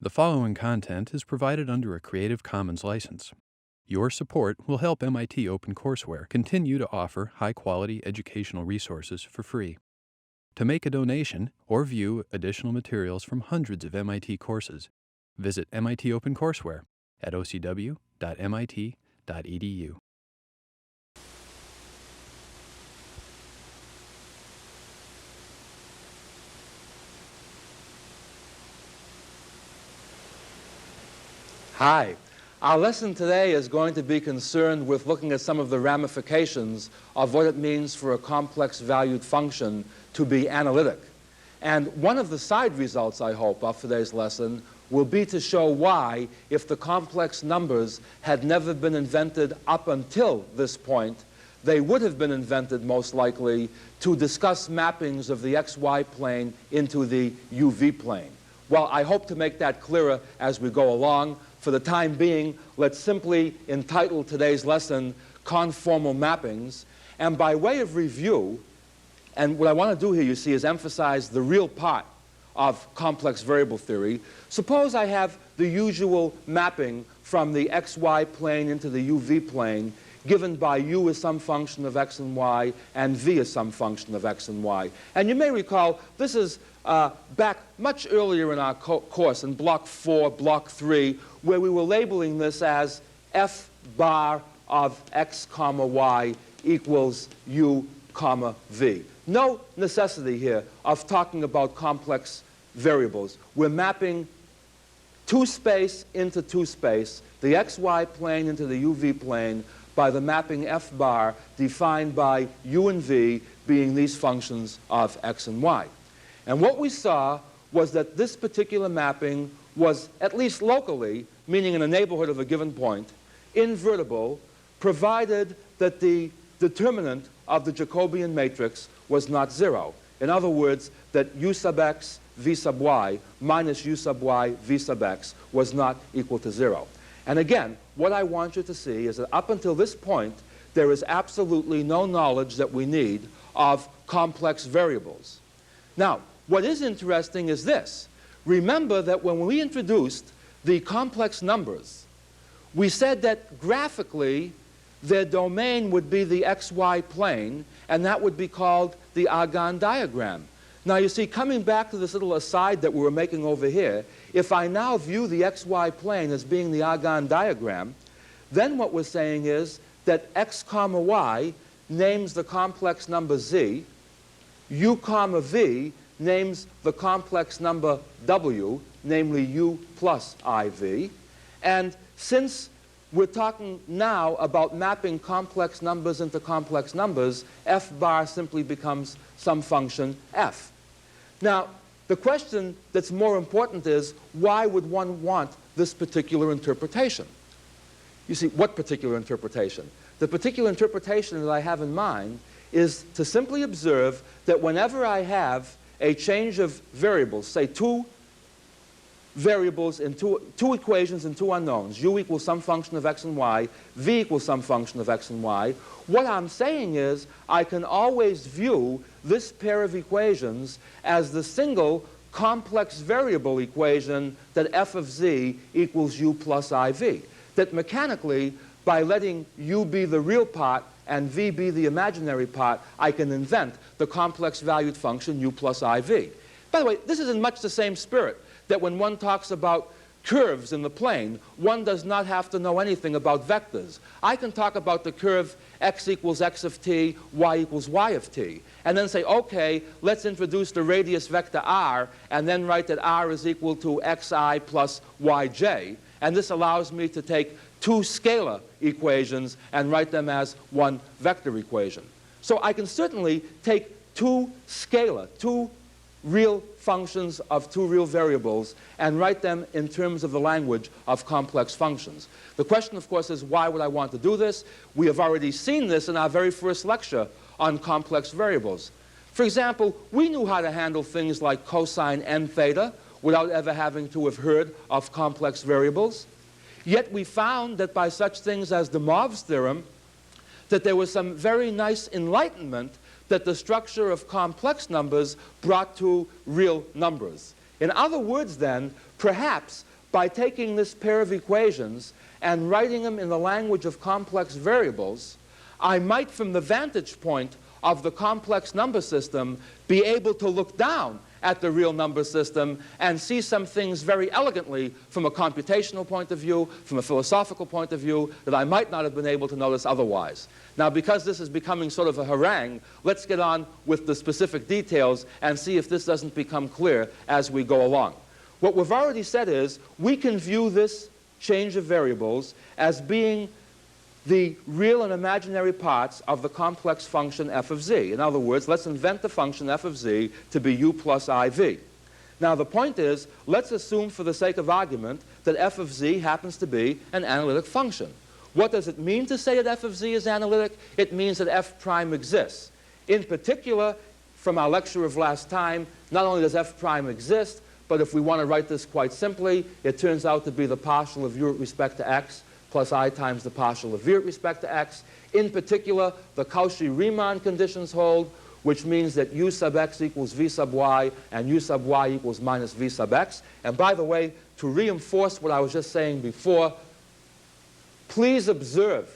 The following content is provided under a Creative Commons license. Your support will help MIT OpenCourseware continue to offer high-quality educational resources for free. To make a donation or view additional materials from hundreds of MIT courses, visit MIT OpenCourseware at ocw.mit.edu. Hi. Our lesson today is going to be concerned with looking at some of the ramifications of what it means for a complex valued function to be analytic. And one of the side results, I hope, of today's lesson will be to show why, if the complex numbers had never been invented up until this point, they would have been invented, most likely, to discuss mappings of the xy plane into the uv plane. Well, I hope to make that clearer as we go along. For the time being, let's simply entitle today's lesson Conformal Mappings. And by way of review, and what I want to do here, you see, is emphasize the real part of complex variable theory. Suppose I have the usual mapping from the xy plane into the uv plane, given by u as some function of x and y, and v as some function of x and y. And you may recall, this is back much earlier in our course, in block 4, block 3, where we were labeling this as f bar of x comma y equals u comma v. No necessity here of talking about complex variables. We're mapping two space into two space, the xy plane into the uv plane, by the mapping f bar defined by u and v being these functions of x and y. And what we saw was that this particular mapping was, at least locally, meaning in the neighborhood of a given point, invertible, provided that the determinant of the Jacobian matrix was not 0. In other words, that u sub x v sub y minus u sub y v sub x was not equal to 0. And again, what I want you to see is that up until this point, there is absolutely no knowledge that we need of complex variables. Now, what is interesting is this. Remember that when we introduced the complex numbers, we said that graphically their domain would be the xy plane, and that would be called the Eigen Diagram. Now, you see, coming back to this little aside that we were making over here, if I now view the xy plane as being the Eigen Diagram, then what we're saying is that x comma y names the complex number z, u comma v names the complex number w, namely u plus iv. And since we're talking now about mapping complex numbers into complex numbers, f bar simply becomes some function f. Now, the question that's more important is, why would one want this particular interpretation? You see, what particular interpretation? The particular interpretation that I have in mind is to simply observe that whenever I have a change of variables, say two variables in two equations and two unknowns, u equals some function of x and y, v equals some function of x and y, what I'm saying is I can always view this pair of equations as the single complex variable equation that f of z equals u plus iv. That mechanically, by letting u be the real part and v be the imaginary part, I can invent the complex valued function u plus iv. By the way, this is in much the same spirit that when one talks about curves in the plane, one does not have to know anything about vectors. I can talk about the curve x equals x of t, y equals y of t, and then say, okay, let's introduce the radius vector r, and then write that r is equal to xi plus yj. And this allows me to take two scalar equations and write them as one vector equation. So I can certainly take two real functions of two real variables and write them in terms of the language of complex functions. The question, of course, is why would I want to do this? We have already seen this in our very first lecture on complex variables. For example, we knew how to handle things like cosine n theta without ever having to have heard of complex variables. Yet we found that by such things as de Moivre's theorem, that there was some very nice enlightenment that the structure of complex numbers brought to real numbers. In other words, then, perhaps by taking this pair of equations and writing them in the language of complex variables, I might, from the vantage point of the complex number system, be able to look down at the real number system and see some things very elegantly from a computational point of view, from a philosophical point of view, that I might not have been able to notice otherwise. Now, because this is becoming sort of a harangue, let's get on with the specific details and see if this doesn't become clear as we go along. What we've already said is we can view this change of variables as being the real and imaginary parts of the complex function f of z. In other words, let's invent the function f of z to be u plus iv. Now, the point is, let's assume for the sake of argument that f of z happens to be an analytic function. What does it mean to say that f of z is analytic? It means that f prime exists. In particular, from our lecture of last time, not only does f prime exist, but if we want to write this quite simply, it turns out to be the partial of u with respect to x plus I times the partial of v with respect to x. In particular, the Cauchy-Riemann conditions hold, which means that u sub x equals v sub y and u sub y equals minus v sub x. And by the way, to reinforce what I was just saying before, please observe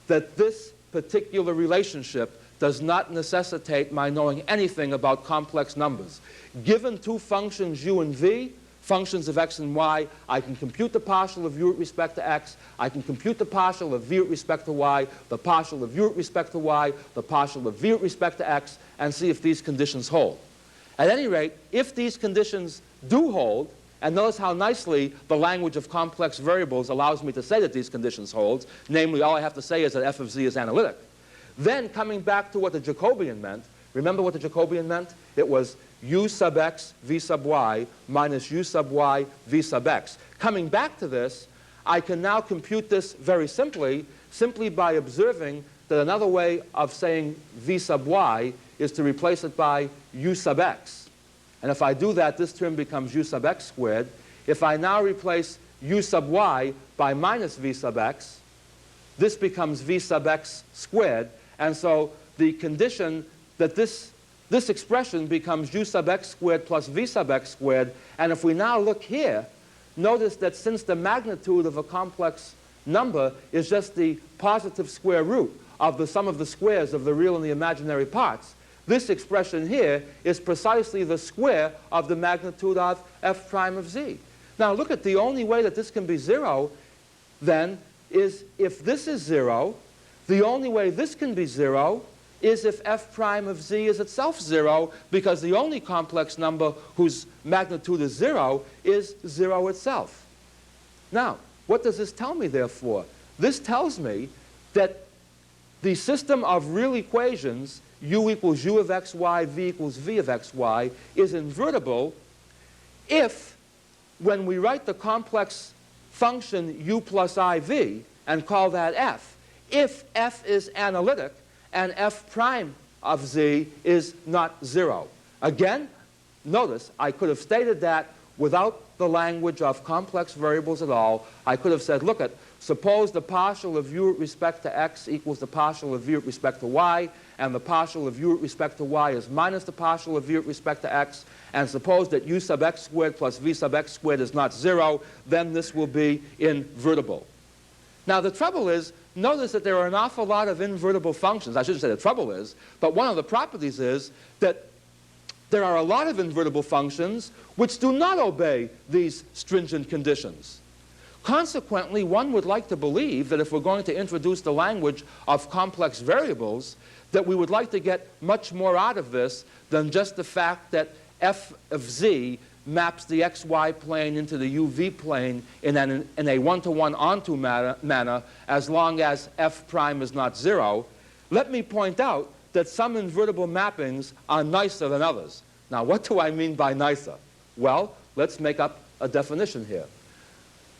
that this particular relationship does not necessitate my knowing anything about complex numbers. Given two functions u and v, functions of x and y, I can compute the partial of u with respect to x, I can compute the partial of v with respect to y, the partial of u with respect to y, the partial of v with respect to x, and see if these conditions hold. At any rate, if these conditions do hold, and notice how nicely the language of complex variables allows me to say that these conditions hold, namely all I have to say is that f of z is analytic, then coming back to what the Jacobian meant, remember what the Jacobian meant? It was u sub x v sub y minus u sub y v sub x. Coming back to this, I can now compute this very simply by observing that another way of saying v sub y is to replace it by u sub x. And if I do that, this term becomes u sub x squared. If I now replace u sub y by minus v sub x, this becomes v sub x squared. And so the condition that this expression becomes u sub x squared plus v sub x squared. And if we now look here, notice that since the magnitude of a complex number is just the positive square root of the sum of the squares of the real and the imaginary parts, this expression here is precisely the square of the magnitude of f prime of z. Now look at the only way that this can be 0 then is if this is 0, the only way this can be 0 is if f prime of z is itself 0, because the only complex number whose magnitude is 0 is 0 itself. Now, what does this tell me, therefore? This tells me that the system of real equations, u equals u of xy, v equals v of xy, is invertible if, when we write the complex function u plus iv and call that f, if f is analytic and f prime of z is not 0. Again, notice I could have stated that without the language of complex variables at all. I could have said, look, suppose the partial of u with respect to x equals the partial of v with respect to y, and the partial of u with respect to y is minus the partial of v with respect to x, and suppose that u sub x squared plus v sub x squared is not 0, then this will be invertible. Now, the trouble is, notice that there are an awful lot of invertible functions. I shouldn't say the trouble is, but one of the properties is that there are a lot of invertible functions which do not obey these stringent conditions. Consequently, one would like to believe that if we're going to introduce the language of complex variables, that we would like to get much more out of this than just the fact that f of z maps the xy plane into the uv plane in a one-to-one onto manner as long as f prime is not 0. Let me point out that some invertible mappings are nicer than others. Now, what do I mean by nicer? Well, let's make up a definition here.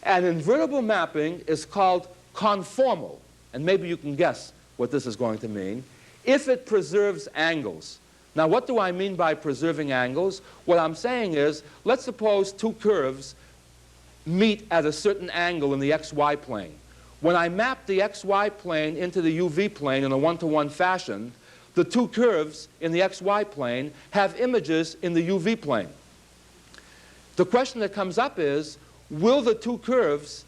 An invertible mapping is called conformal, and maybe you can guess what this is going to mean, if it preserves angles. Now, what do I mean by preserving angles? What I'm saying is, let's suppose two curves meet at a certain angle in the xy plane. When I map the xy plane into the uv plane in a one-to-one fashion, the two curves in the xy plane have images in the uv plane. The question that comes up is, will the two curves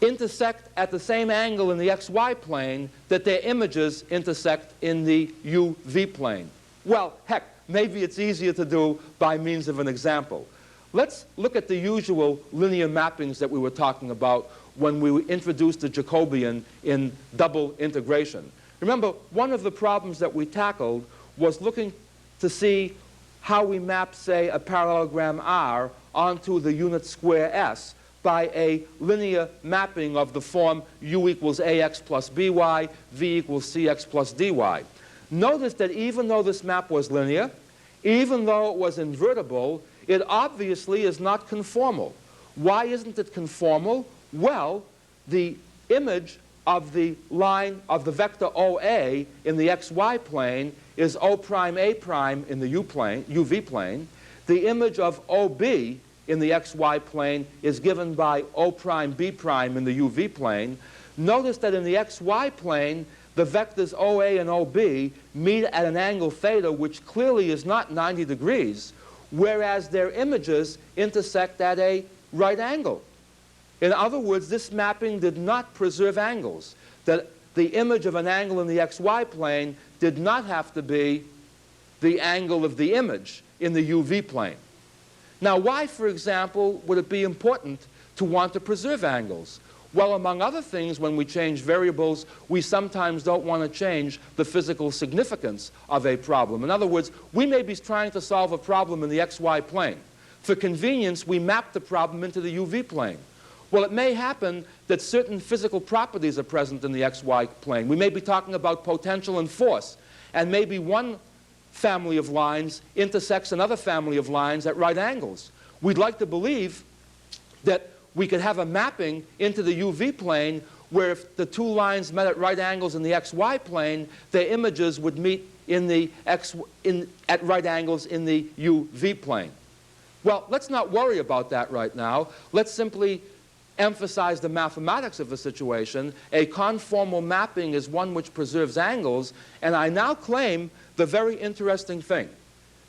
intersect at the same angle in the xy plane that their images intersect in the uv plane? Well, heck, maybe it's easier to do by means of an example. Let's look at the usual linear mappings that we were talking about when we introduced the Jacobian in double integration. Remember, one of the problems that we tackled was looking to see how we map, say, a parallelogram R onto the unit square S by a linear mapping of the form u equals ax plus by, v equals cx plus dy. Notice that even though this map was linear, even though it was invertible, it obviously is not conformal. Why isn't it conformal? Well, the image of the line of the vector OA in the xy plane is O prime A prime in the UV plane. The image of OB in the xy plane is given by O prime B prime in the UV plane. Notice that in the xy plane, the vectors OA and OB meet at an angle theta, which clearly is not 90 degrees, whereas their images intersect at a right angle. In other words, this mapping did not preserve angles. That the image of an angle in the xy plane did not have to be the angle of the image in the UV plane. Now, why, for example, would it be important to want to preserve angles? Well, among other things, when we change variables, we sometimes don't want to change the physical significance of a problem. In other words, we may be trying to solve a problem in the xy plane. For convenience, we map the problem into the UV plane. Well, it may happen that certain physical properties are present in the xy plane. We may be talking about potential and force, and maybe one family of lines intersects another family of lines at right angles. We'd like to believe that we could have a mapping into the UV plane where if the two lines met at right angles in the xy plane, their images would meet at right angles in the UV plane. Well, let's not worry about that right now. Let's simply emphasize the mathematics of the situation. A conformal mapping is one which preserves angles, and I now claim the very interesting thing.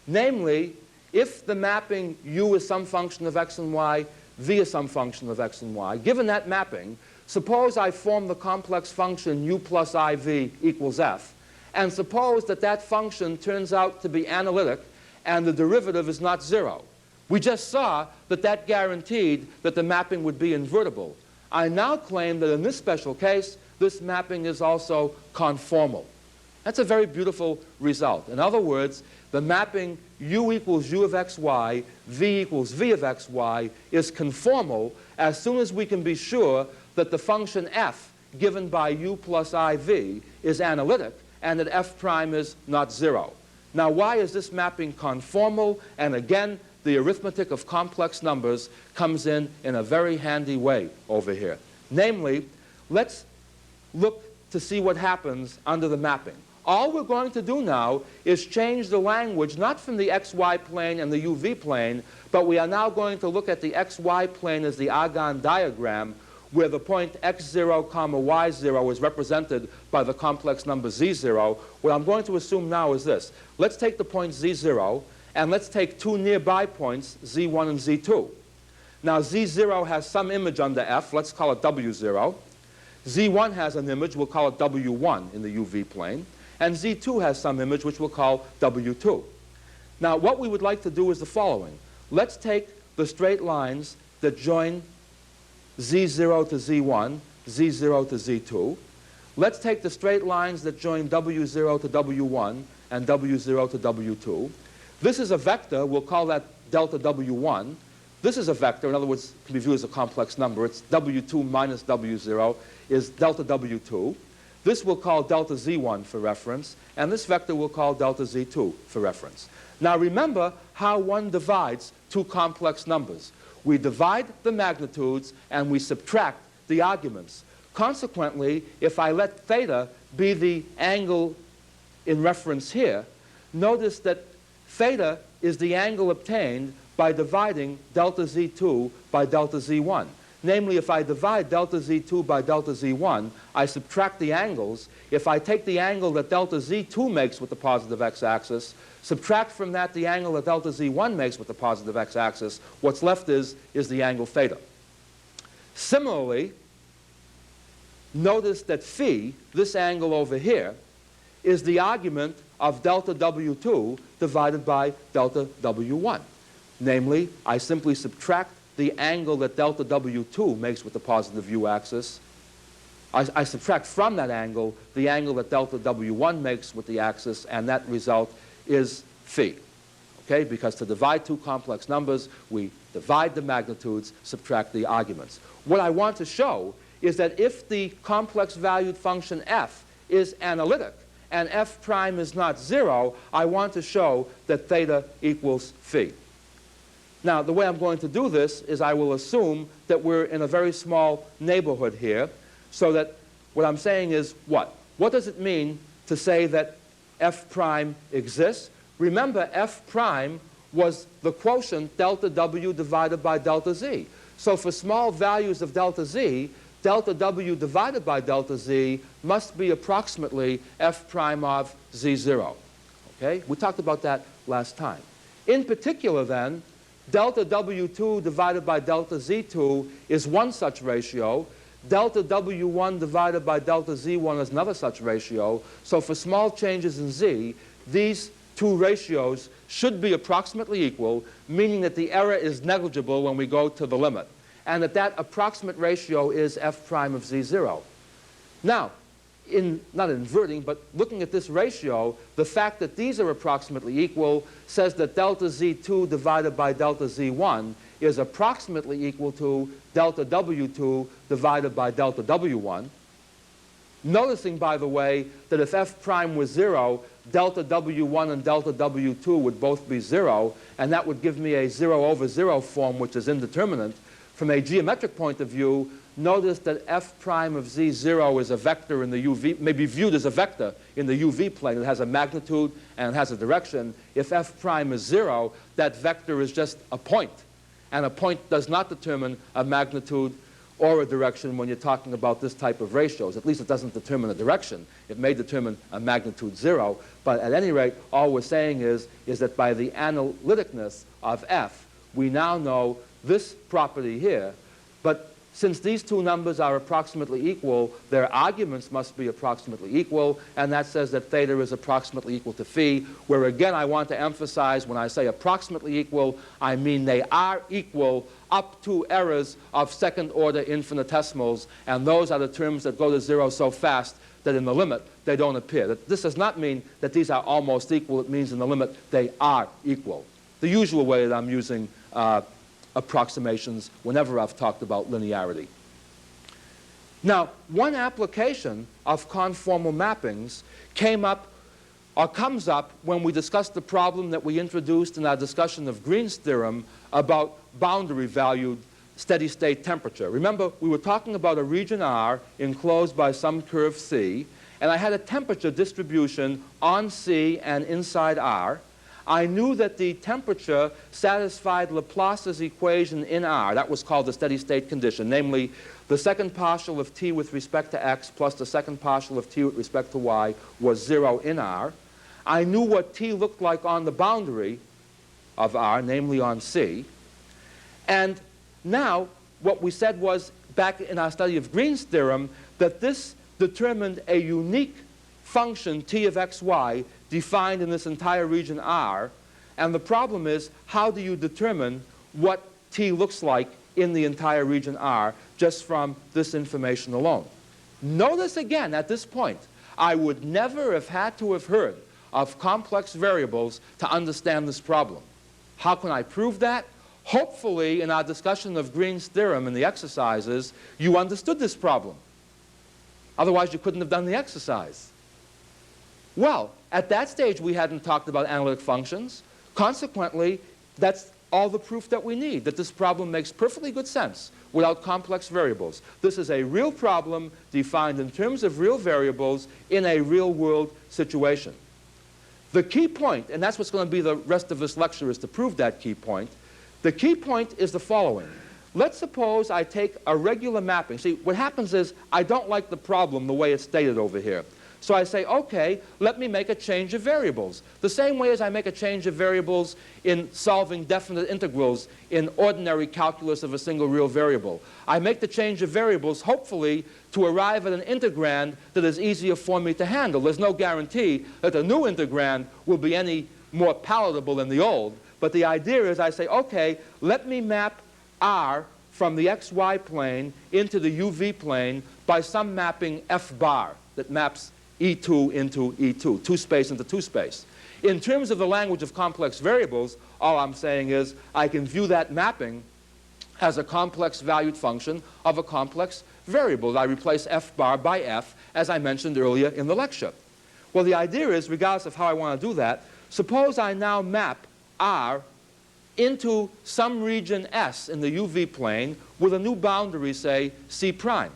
Namely, if the mapping u is some function of x and y, v is some function of x and y, given that mapping, suppose I form the complex function u plus iv equals f, and suppose that that function turns out to be analytic and the derivative is not 0. We just saw that that guaranteed that the mapping would be invertible. I now claim that in this special case, this mapping is also conformal. That's a very beautiful result. In other words, the mapping u equals u of xy, v equals v of xy is conformal as soon as we can be sure that the function f given by u plus iv is analytic and that f prime is not 0. Now, why is this mapping conformal? And again, the arithmetic of complex numbers comes in a very handy way over here. Namely, let's look to see what happens under the mapping. All we're going to do now is change the language, not from the xy plane and the uv plane, but we are now going to look at the xy plane as the Eigen diagram, where the point x0, y0 is represented by the complex number z0. What I'm going to assume now is this. Let's take the point z0, and let's take two nearby points, z1 and z2. Now, z0 has some image under f. Let's call it w0. z1 has an image. We'll call it w1 in the uv plane. And z2 has some image, which we'll call w2. Now, what we would like to do is the following. Let's take the straight lines that join z0 to z1, z0 to z2. Let's take the straight lines that join w0 to w1 and w0 to w2. This is a vector. We'll call that delta w1. This is a vector. In other words, it can be viewed as a complex number. It's w2 minus w0 is delta w2. This we'll call delta z1 for reference, and this vector we'll call delta z2 for reference. Now, remember how one divides two complex numbers. We divide the magnitudes and we subtract the arguments. Consequently, if I let theta be the angle in reference here, notice that theta is the angle obtained by dividing delta z2 by delta z1. Namely, if I divide delta Z2 by delta Z1, I subtract the angles. If I take the angle that delta Z2 makes with the positive x-axis, subtract from that the angle that delta Z1 makes with the positive x-axis, what's left is the angle theta. Similarly, notice that phi, this angle over here, is the argument of delta W2 divided by delta W1. Namely, I simply subtract the angle that delta W2 makes with the positive u-axis. I subtract from that angle the angle that delta W1 makes with the axis, and that result is phi. Okay? Because to divide two complex numbers, we divide the magnitudes, subtract the arguments. What I want to show is that if the complex valued function f is analytic and f prime is not 0, I want to show that theta equals phi. Now, the way I'm going to do this is I will assume that we're in a very small neighborhood here, so that what I'm saying is what? What does it mean to say that f prime exists? Remember, f prime was the quotient delta w divided by delta z. So for small values of delta z, delta w divided by delta z must be approximately f prime of z0. Okay? We talked about that last time. In particular, then, delta W2 divided by delta Z2 is one such ratio. Delta W1 divided by delta Z1 is another such ratio. So for small changes in Z, these two ratios should be approximately equal, meaning that the error is negligible when we go to the limit, and that approximate ratio is f prime of Z0. Now, not inverting, but looking at this ratio, the fact that these are approximately equal says that delta Z2 divided by delta Z1 is approximately equal to delta W2 divided by delta W1. Noticing, by the way, that if f prime was 0, delta W1 and delta W2 would both be 0, and that would give me a 0 over 0 form, which is indeterminate. From a geometric point of view, notice that f prime of z0 is a vector in the UV, may be viewed as a vector in the UV plane. It has a magnitude and it has a direction. If f prime is 0, that vector is just a point. And a point does not determine a magnitude or a direction when you're talking about this type of ratios. At least it doesn't determine a direction. It may determine a magnitude 0. But at any rate, all we're saying is that by the analyticness of f, we now know this property here. But since these two numbers are approximately equal, their arguments must be approximately equal, and that says that theta is approximately equal to phi, where again I want to emphasize when I say approximately equal, I mean they are equal up to errors of second-order infinitesimals, and those are the terms that go to 0 so fast that in the limit they don't appear. This does not mean that these are almost equal. It means in the limit they are equal. The usual way that I'm using approximations whenever I've talked about linearity. Now, one application of conformal mappings comes up when we discuss the problem that we introduced in our discussion of Green's theorem about boundary valued steady-state temperature. Remember, we were talking about a region R enclosed by some curve C, and I had a temperature distribution on C and inside R. I knew that the temperature satisfied Laplace's equation in R. That was called the steady-state condition, namely the second partial of t with respect to x plus the second partial of t with respect to y was 0 in R. I knew what t looked like on the boundary of R, namely on C. And now what we said was, back in our study of Green's theorem, that this determined a unique function t of xy defined in this entire region R. And the problem is, how do you determine what t looks like in the entire region R just from this information alone? Notice again, at this point, I would never have had to have heard of complex variables to understand this problem. How can I prove that? Hopefully, in our discussion of Green's theorem in the exercises, you understood this problem. Otherwise, you couldn't have done the exercise. Well, at that stage, we hadn't talked about analytic functions. Consequently, that's all the proof that we need, that this problem makes perfectly good sense without complex variables. This is a real problem defined in terms of real variables in a real-world situation. The key point, and that's what's going to be the rest of this lecture, is to prove that key point. The key point is the following. Let's suppose I take a regular mapping. See, what happens is I don't like the problem the way it's stated over here. So I say, okay, let me make a change of variables. The same way as I make a change of variables in solving definite integrals in ordinary calculus of a single real variable. I make the change of variables, hopefully, to arrive at an integrand that is easier for me to handle. There's no guarantee that the new integrand will be any more palatable than the old. But the idea is I say, okay, let me map R from the xy plane into the uv plane by some mapping f bar that maps E2 into E2, 2 space into 2 space. In terms of the language of complex variables, all I'm saying is I can view that mapping as a complex valued function of a complex variable. I replace f bar by f, as I mentioned earlier in the lecture. Well, the idea is, regardless of how I want to do that, suppose I now map R into some region S in the uv plane with a new boundary, say, C prime.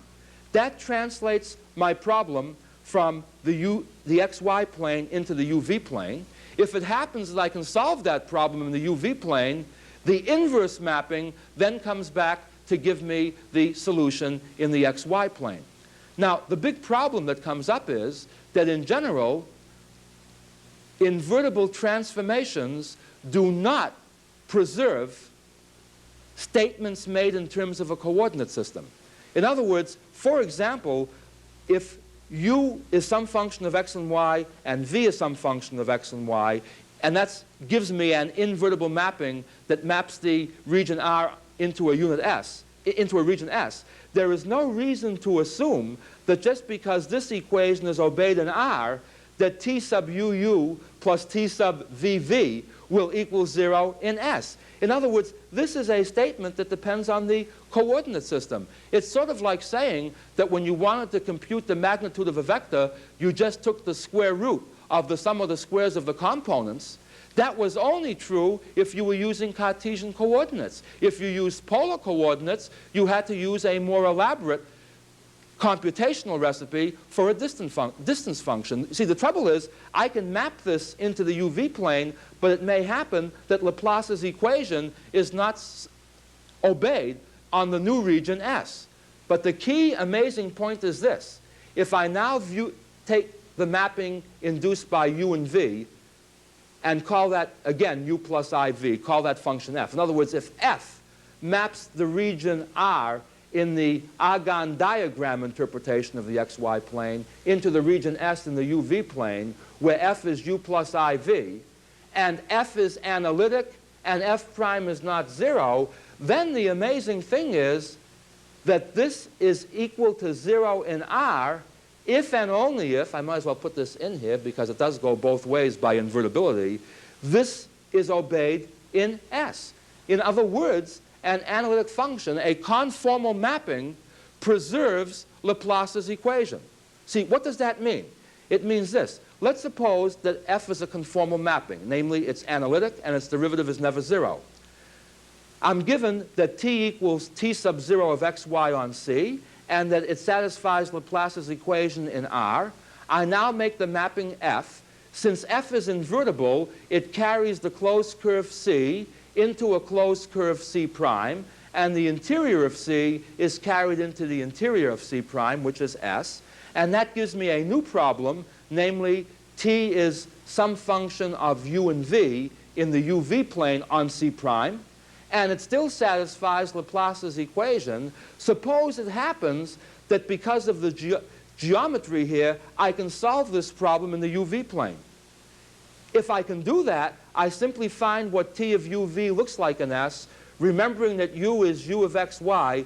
That translates my problem from the xy plane into the uv plane. If it happens that I can solve that problem in the uv plane, the inverse mapping then comes back to give me the solution in the xy plane. Now, the big problem that comes up is that in general, invertible transformations do not preserve statements made in terms of a coordinate system. In other words, for example, if u is some function of x and y and v is some function of x and y, and that gives me an invertible mapping that maps the region R into a unit S, into a region S, there is no reason to assume that just because this equation is obeyed in R, that t sub uu plus t sub vv will equal 0 in S. In other words, this is a statement that depends on the coordinate system. It's sort of like saying that when you wanted to compute the magnitude of a vector, you just took the square root of the sum of the squares of the components. That was only true if you were using Cartesian coordinates. If you used polar coordinates, you had to use a more elaborate computational recipe for a distance function. See, the trouble is, I can map this into the uv plane, but it may happen that Laplace's equation is not obeyed on the new region S. But the key amazing point is this. If I now take the mapping induced by u and v and call that, again, u plus iv, call that function f. In other words, if f maps the region R in the Eigen Diagram interpretation of the xy plane into the region S in the uv plane, where f is u plus iv, and f is analytic and f prime is not 0, then the amazing thing is that this is equal to 0 in R if and only if, I might as well put this in here because it does go both ways by invertibility, this is obeyed in S. In other words, an analytic function, a conformal mapping, preserves Laplace's equation. See, what does that mean? It means this. Let's suppose that f is a conformal mapping, namely it's analytic and its derivative is never 0. I'm given that t equals t sub 0 of xy on C, and that it satisfies Laplace's equation in R. I now make the mapping f. Since f is invertible, it carries the closed curve C into a closed curve C prime, and the interior of C is carried into the interior of C prime, which is S. And that gives me a new problem, namely t is some function of u and v in the uv plane on C prime, and it still satisfies Laplace's equation. Suppose it happens that because of the geometry here, I can solve this problem in the uv plane. If I can do that, I simply find what t of uv looks like in S, remembering that u is u of xy,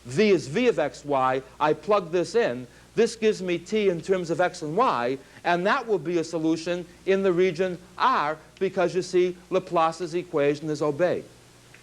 v is v of xy. I plug this in. This gives me t in terms of x and y, and that will be a solution in the region R because, you see, Laplace's equation is obeyed.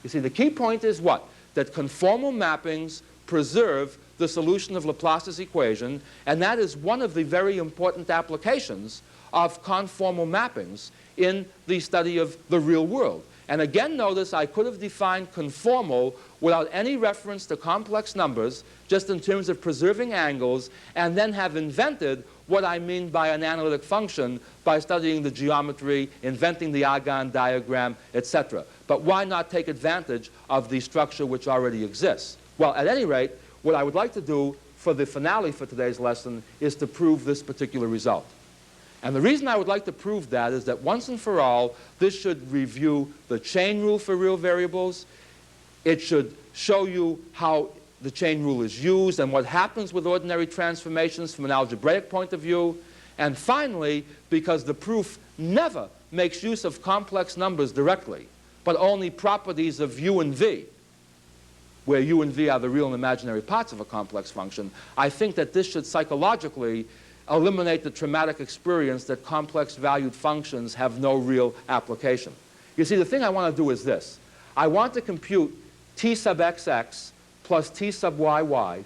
You see, the key point is what? That conformal mappings preserve the solution of Laplace's equation, and that is one of the very important applications of conformal mappings in the study of the real world. And again, notice I could have defined conformal without any reference to complex numbers, just in terms of preserving angles, and then have invented what I mean by an analytic function by studying the geometry, inventing the Eigen diagram, etc. But why not take advantage of the structure which already exists? Well, at any rate, what I would like to do for the finale for today's lesson is to prove this particular result. And the reason I would like to prove that is that once and for all, this should review the chain rule for real variables. It should show you how the chain rule is used and what happens with ordinary transformations from an algebraic point of view. And finally, because the proof never makes use of complex numbers directly, but only properties of u and v, where u and v are the real and imaginary parts of a complex function, I think that this should psychologically eliminate the traumatic experience that complex valued functions have no real application. You see, the thing I want to do is this. I want to compute t sub xx plus t sub yy,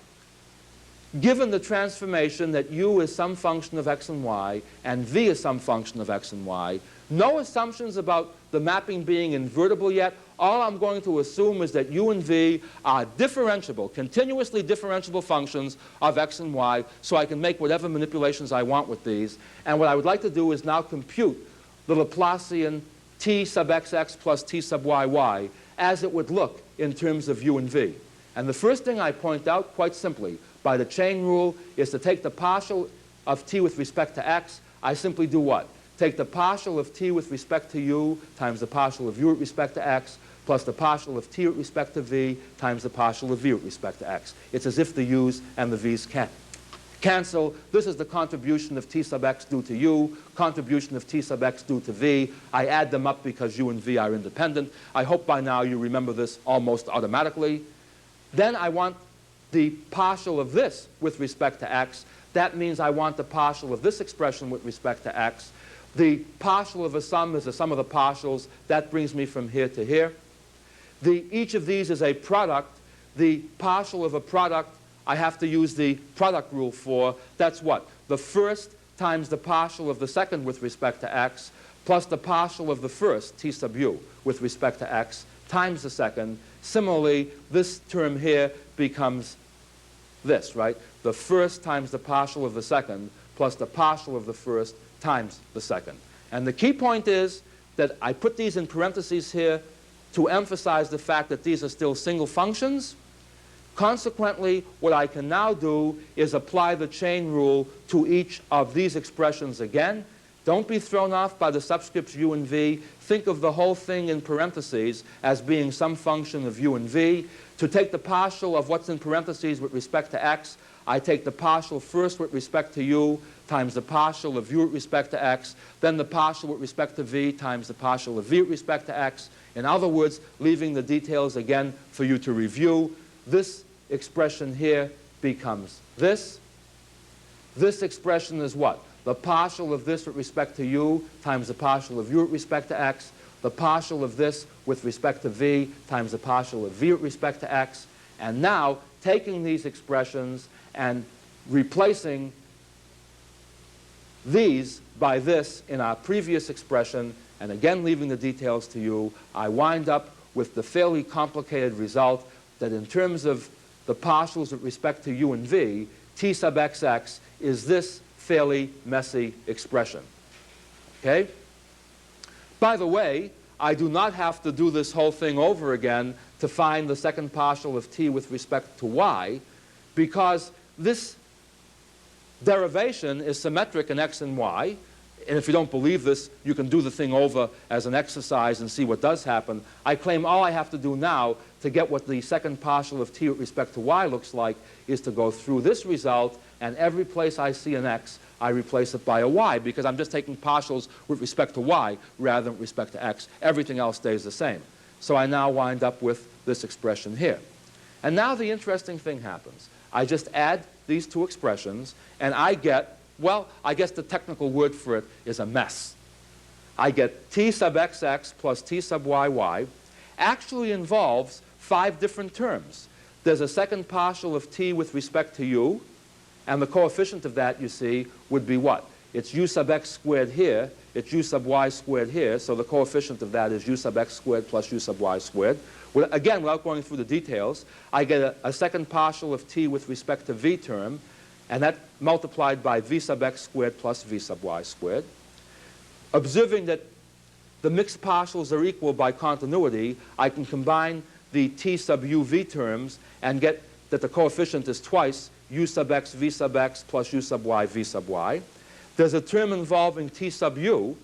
given the transformation that u is some function of x and y, and v is some function of x and y. No assumptions about the mapping being invertible yet. All I'm going to assume is that u and v are differentiable, continuously differentiable functions of x and y, so I can make whatever manipulations I want with these. And what I would like to do is now compute the Laplacian t sub xx plus t sub yy as it would look in terms of u and v. And the first thing I point out, quite simply, by the chain rule, is to take the partial of t with respect to x. I simply do what? Take the partial of t with respect to u times the partial of u with respect to x plus the partial of t with respect to v times the partial of v with respect to x. It's as if the u's and the v's cancel. This is the contribution of t sub x due to u, contribution of t sub x due to v. I add them up because u and v are independent. I hope by now you remember this almost automatically. Then I want the partial of this with respect to x. That means I want the partial of this expression with respect to x. The partial of a sum is the sum of the partials. That brings me from here to here. Each of these is a product. The partial of a product, I have to use the product rule for. That's what? The first times the partial of the second with respect to x, plus the partial of the first, t sub u, with respect to x, times the second. Similarly, this term here becomes this, right? The first times the partial of the second, plus the partial of the first times the second. And the key point is that I put these in parentheses here to emphasize the fact that these are still single functions. Consequently, what I can now do is apply the chain rule to each of these expressions again. Don't be thrown off by the subscripts u and v. Think of the whole thing in parentheses as being some function of u and v. To take the partial of what's in parentheses with respect to x, I take the partial first with respect to u times the partial of u with respect to x, then the partial with respect to v times the partial of v with respect to x. In other words, leaving the details again for you to review, this expression here becomes this. This expression is what? The partial of this with respect to u times the partial of u with respect to x, the partial of this with respect to v times the partial of v with respect to x. And now, taking these expressions and replacing these by this in our previous expression, and again leaving the details to you, I wind up with the fairly complicated result that in terms of the partials with respect to u and v, t sub xx is this fairly messy expression. Okay? By the way, I do not have to do this whole thing over again to find the second partial of t with respect to y, because this derivation is symmetric in x and y. And if you don't believe this, you can do the thing over as an exercise and see what does happen. I claim all I have to do now to get what the second partial of t with respect to y looks like is to go through this result, and every place I see an x, I replace it by a y, because I'm just taking partials with respect to y rather than with respect to x. Everything else stays the same. So I now wind up with this expression here. And now the interesting thing happens. I just add these two expressions, and I get, well, I guess the technical word for it is a mess. I get t sub xx plus t sub yy actually involves 5 different terms. There's a second partial of t with respect to u, and the coefficient of that, you see, would be what? It's u sub x squared here, it's u sub y squared here, so the coefficient of that is u sub x squared plus u sub y squared. Again, without going through the details, I get a second partial of t with respect to v term, and that multiplied by v sub x squared plus v sub y squared. Observing that the mixed partials are equal by continuity, I can combine the t sub u v terms and get that the coefficient is twice u sub x v sub x plus u sub y v sub y. There's a term involving t sub u,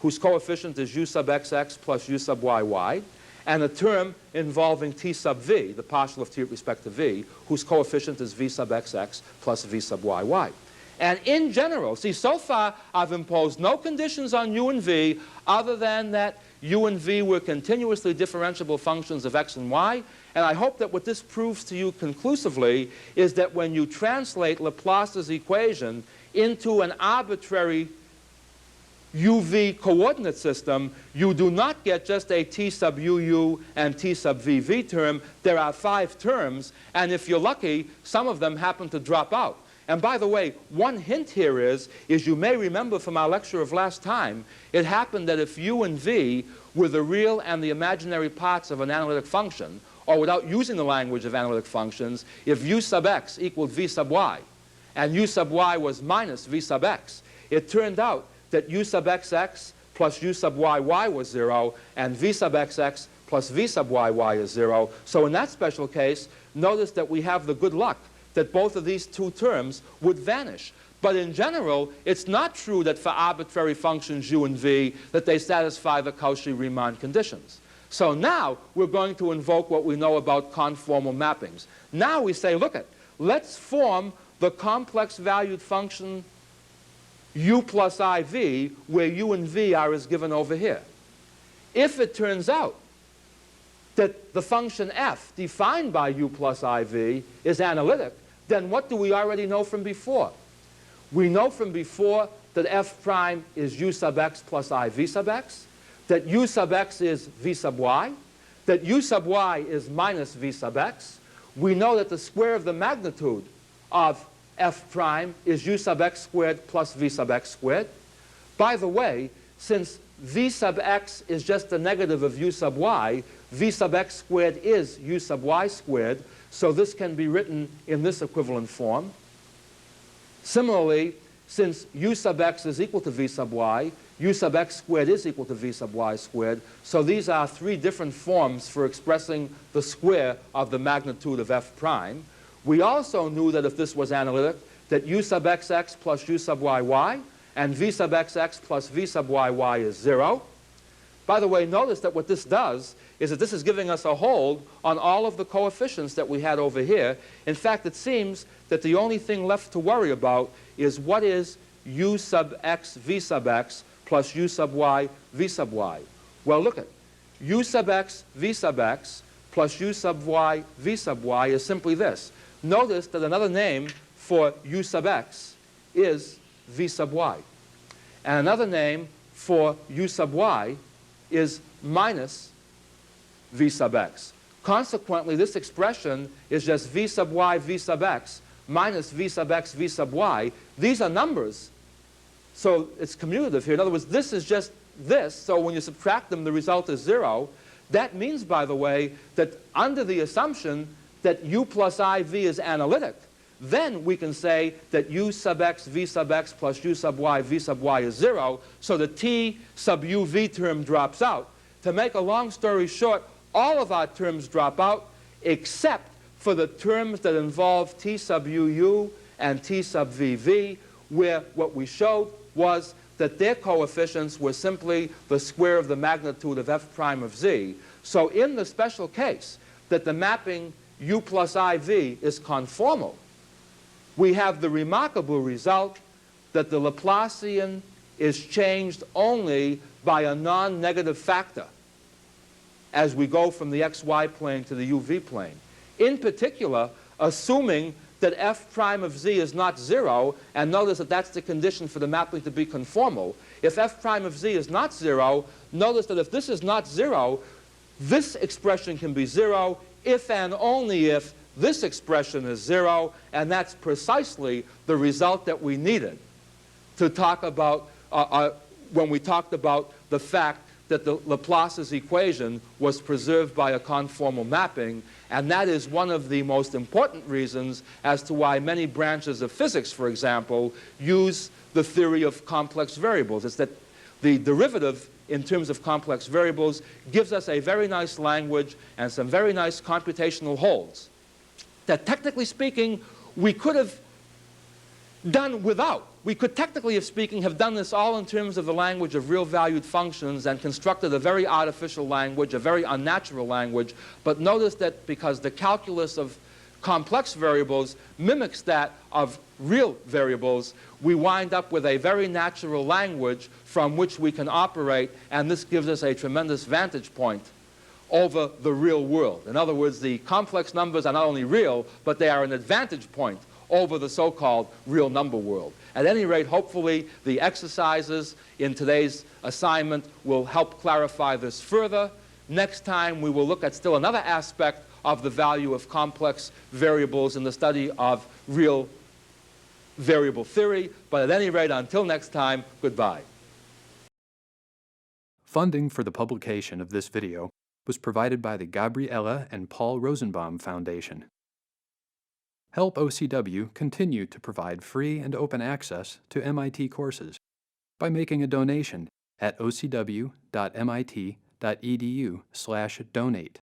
whose coefficient is u sub xx plus u sub yy, and a term involving t sub v, the partial of t with respect to v, whose coefficient is v sub xx plus v sub yy. And in general, see, so far I've imposed no conditions on u and v other than that u and v were continuously differentiable functions of x and y. And I hope that what this proves to you conclusively is that when you translate Laplace's equation into an arbitrary uv coordinate system, you do not get just a t sub uu and t sub vv term. There are 5 terms, and if you're lucky, some of them happen to drop out. And by the way, one hint here is you may remember from our lecture of last time, it happened that if u and v were the real and the imaginary parts of an analytic function, or without using the language of analytic functions, if u sub x equaled v sub y, and u sub y was minus v sub x, it turned out that u sub xx plus u sub yy was 0, and v sub xx plus v sub yy is 0. So in that special case, notice that we have the good luck that both of these 2 terms would vanish. But in general, it's not true that for arbitrary functions u and v that they satisfy the Cauchy-Riemann conditions. So now we're going to invoke what we know about conformal mappings. Now we say, look, let's form the complex valued function u plus iv, where u and v are as given over here. If it turns out that the function f defined by u plus iv is analytic, then what do we already know from before? We know from before that f prime is u sub x plus iv sub x, that u sub x is v sub y, that u sub y is minus v sub x. We know that the square of the magnitude of f prime is u sub x squared plus v sub x squared. By the way, since v sub x is just the negative of u sub y, v sub x squared is u sub y squared, so this can be written in this equivalent form. Similarly, since u sub x is equal to v sub y, u sub x squared is equal to v sub y squared. So these are 3 different forms for expressing the square of the magnitude of f prime. We also knew that if this was analytic, that u sub xx plus u sub yy and v sub xx plus v sub yy is 0. By the way, notice that what this does is that this is giving us a hold on all of the coefficients that we had over here. In fact, it seems that the only thing left to worry about is what is u sub x v sub x plus u sub y v sub y. Well, look at u sub x v sub x plus u sub y v sub y is simply this. Notice that another name for u sub x is v sub y. And another name for u sub y is minus v sub x. Consequently, this expression is just v sub y v sub x minus v sub x v sub y. These are numbers, so it's commutative here. In other words, this is just this, so when you subtract them, the result is 0. That means, by the way, that under the assumption that u plus iv is analytic, then we can say that u sub x v sub x plus u sub y v sub y is 0, so the t sub uv term drops out. To make a long story short, all of our terms drop out except for the terms that involve t sub uu and t sub vv, where what we showed was that their coefficients were simply the square of the magnitude of f prime of z. So in the special case that the mapping u plus iv is conformal, we have the remarkable result that the Laplacian is changed only by a non-negative factor as we go from the xy plane to the uv plane. In particular, assuming that f prime of z is not 0, and notice that that's the condition for the mapping to be conformal. If f prime of z is not 0, notice that if this is not 0, this expression can be 0 if and only if this expression is 0, and that's precisely the result that we needed to talk about when we talked about the fact that the Laplace's equation was preserved by a conformal mapping, and that is one of the most important reasons as to why many branches of physics, for example, use the theory of complex variables. It's that the derivative in terms of complex variables gives us a very nice language and some very nice computational holds that, technically speaking, we could have done without. We could, technically speaking, have done this all in terms of the language of real valued functions and constructed a very artificial language, a very unnatural language. But notice that because the calculus of complex variables mimics that of real variables, we wind up with a very natural language from which we can operate, and this gives us a tremendous vantage point over the real world. In other words, the complex numbers are not only real, but they are an advantage point over the so-called real number world. At any rate, hopefully, the exercises in today's assignment will help clarify this further. Next time, we will look at still another aspect of the value of complex variables in the study of real variable theory. But at any rate, until next time, goodbye. Funding for the publication of this video was provided by the Gabriella and Paul Rosenbaum Foundation. Help OCW continue to provide free and open access to MIT courses by making a donation at ocw.mit.edu/donate.